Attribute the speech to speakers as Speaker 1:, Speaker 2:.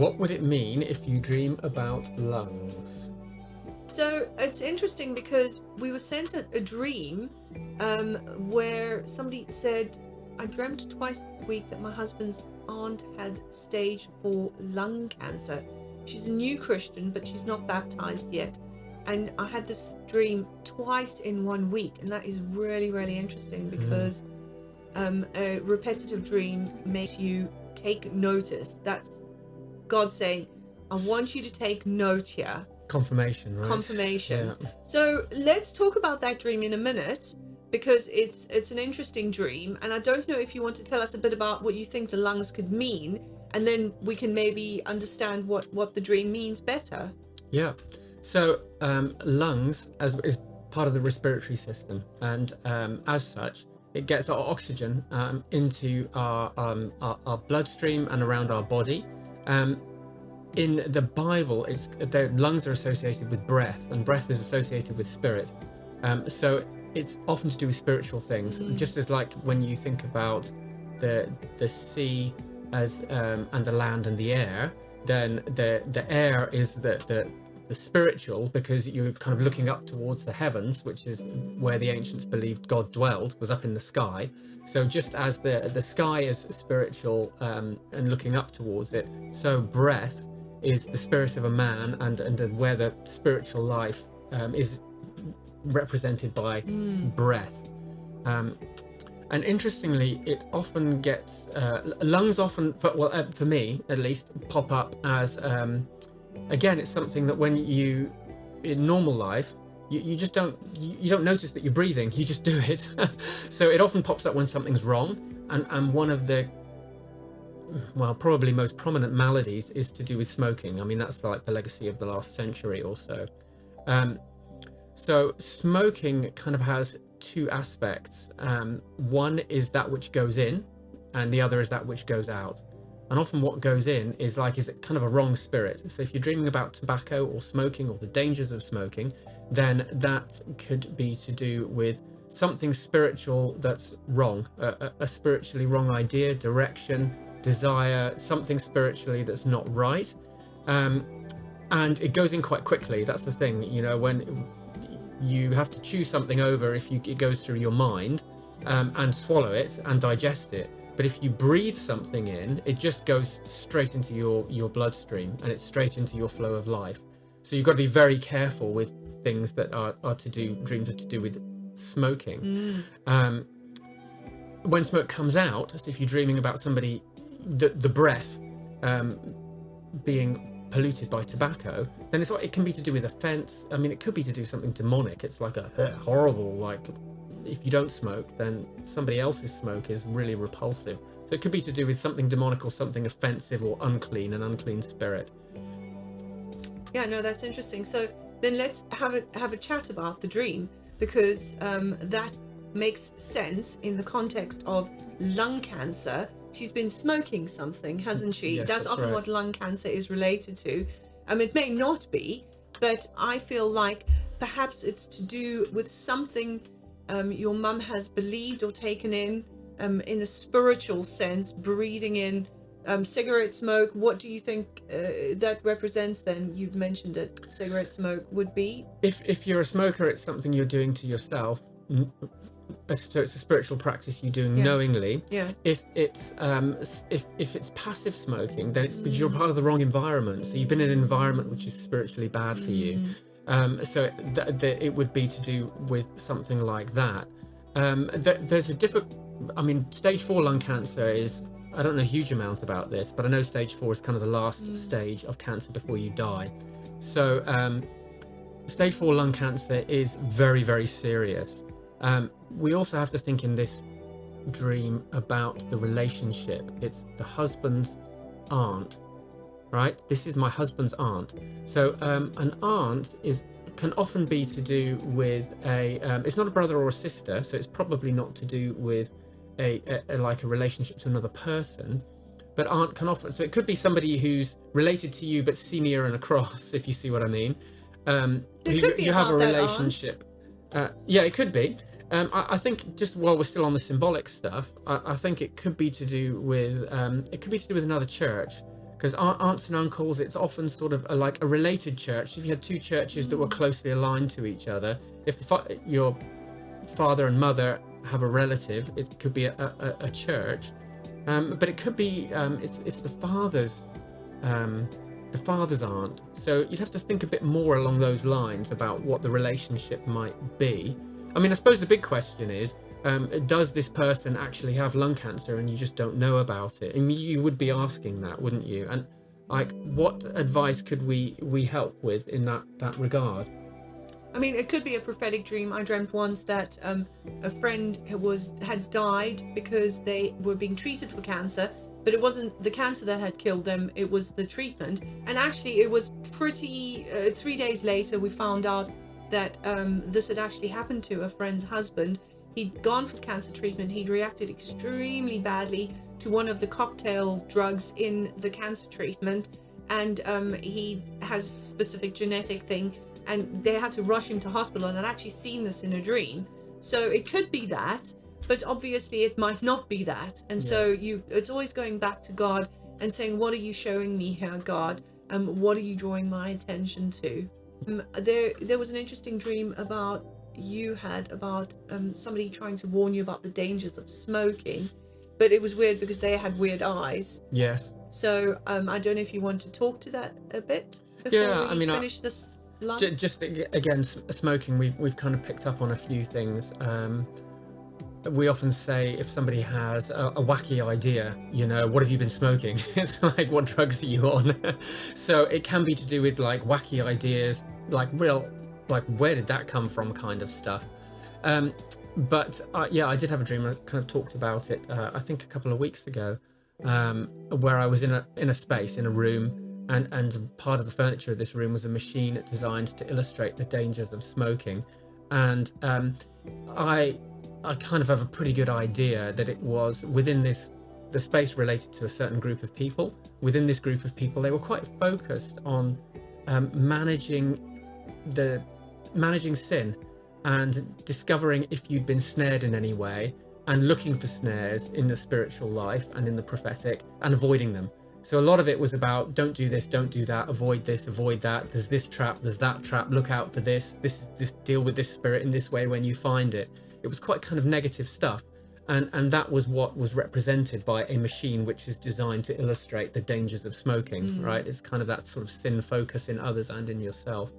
Speaker 1: What would it mean if you dream about lungs?
Speaker 2: So it's interesting because we were sent a dream where somebody said, I dreamt twice this week that my husband's aunt had stage 4 lung cancer. She's a new Christian, but she's not baptized yet. And I had this dream twice in 1 week. And that is really, really interesting because a repetitive dream makes you take notice. That's God saying, I want you to take note here.
Speaker 1: Confirmation, right?
Speaker 2: Confirmation.
Speaker 1: Yeah.
Speaker 2: So let's talk about that dream in a minute because it's an interesting dream, and I don't know if you want to tell us a bit about what you think the lungs could mean, and then we can maybe understand what the dream means better.
Speaker 1: Yeah. So lungs is part of the respiratory system, and as such, it gets our oxygen into our bloodstream and around our body. In the Bible, the lungs are associated with breath, and breath is associated with spirit. So it's often to do with spiritual things, just as like when you think about the sea as and the land and the air, then the air is the spiritual, because you're kind of looking up towards the heavens, which is where the ancients believed God dwelled, was up in the sky. So just as the sky is spiritual and looking up towards it, so breath is the spirit of a man, and where the spiritual life is represented by breath. And interestingly, it often gets lungs often, for me at least, pop up as again, it's something that when you in normal life you just don't notice that you're breathing, you just do it. So it often pops up when something's wrong, and one of the probably most prominent maladies is to do with smoking. I mean, that's like the legacy of the last century or so. So smoking kind of has two aspects. One is that which goes in, and the other is that which goes out. And often what goes in is kind of a wrong spirit. So if you're dreaming about tobacco or smoking or the dangers of smoking, then that could be to do with something spiritual that's wrong, a spiritually wrong idea, direction, desire, something spiritually that's not right. And it goes in quite quickly. That's the thing, when you have to chew something over, it goes through your mind and swallow it and digest it. But if you breathe something in, it just goes straight into your bloodstream, and it's straight into your flow of life. So you've got to be very careful with things that are dreams are to do with smoking. When smoke comes out, so if you're dreaming about somebody, the breath being polluted by tobacco, then it can be to do with offense. I mean, it could be to do something demonic. It's like a horrible, like, if you don't smoke, then somebody else's smoke is really repulsive. So it could be to do with something demonic or something offensive or unclean, an unclean spirit.
Speaker 2: Yeah, no, that's interesting. So then let's have a chat about the dream, because that makes sense in the context of lung cancer. She's been smoking something, hasn't she?
Speaker 1: Yes,
Speaker 2: that's often
Speaker 1: right.
Speaker 2: what lung cancer is related to. It may not be, but I feel like perhaps it's to do with something your mum has believed or taken in a spiritual sense, breathing in cigarette smoke. What do you think that represents then? You'd mentioned it, cigarette smoke would be.
Speaker 1: If you're a smoker, it's something you're doing to yourself. So it's a spiritual practice you're doing knowingly.
Speaker 2: Yeah.
Speaker 1: If it's passive smoking, then it's because you're part of the wrong environment. So you've been in an environment which is spiritually bad for you. So it would be to do with something like that. There's a stage 4 lung cancer is, I don't know a huge amount about this, but I know stage 4 is kind of the last stage of cancer before you die. So stage 4 lung cancer is very, very serious. We also have to think in this dream about the relationship. It's the husband's aunt, right? This is my husband's aunt. So an aunt can often be to do with it's not a brother or a sister, so it's probably not to do with a relationship to another person. But aunt can often, so it could be somebody who's related to you but senior and across, if you see what I mean. You have a relationship. Yeah, it could be. I think, just while we're still on the symbolic stuff, I think it could be to do with another church, because aunts and uncles, it's often sort of like a related church. If you had two churches that were closely aligned to each other, if your father and mother have a relative, it could be a church, but it could be it's the father's aunt. So you'd have to think a bit more along those lines about what the relationship might be. I mean, I suppose the big question is, does this person actually have lung cancer and you just don't know about it? I mean, you would be asking that, wouldn't you? And like, what advice could we help with in that regard?
Speaker 2: I mean, it could be a prophetic dream. I dreamt once that a friend had died because they were being treated for cancer, but it wasn't the cancer that had killed them, it was the treatment. And actually it was pretty 3 days later we found out that this had actually happened to a friend's husband. He'd gone for cancer treatment. He'd reacted extremely badly to one of the cocktail drugs in the cancer treatment, and he has a specific genetic thing, and they had to rush him to hospital. And I'd actually seen this in a dream. So it could be that, but obviously it might not be that. And so it's always going back to God and saying, what are you showing me here, God? What are you drawing my attention to? There was an interesting dream about somebody trying to warn you about the dangers of smoking, but it was weird because they had weird eyes.
Speaker 1: Yes.
Speaker 2: So I don't know if you want to talk to that a bit before we finish this line.
Speaker 1: Just again, smoking, we've kind of picked up on a few things. We often say, if somebody has a wacky idea, what have you been smoking? It's like, what drugs are you on? So it can be to do with like wacky ideas, like real, like where did that come from kind of stuff. But I did have a dream. I kind of talked about it, I think a couple of weeks ago, where I was in a space, in a room, and part of the furniture of this room was a machine designed to illustrate the dangers of smoking. And I kind of have a pretty good idea that it was within the space related to a certain group of people. Within this group of people, they were quite focused on managing sin and discovering if you'd been snared in any way, and looking for snares in the spiritual life and in the prophetic and avoiding them. So a lot of it was about, don't do this, don't do that, avoid this, avoid that, there's this trap, there's that trap, look out for this deal with this spirit in this way when you find it. It was quite kind of negative stuff, and that was what was represented by a machine which is designed to illustrate the dangers of smoking. Right? It's kind of that sort of sin focus in others and in yourself.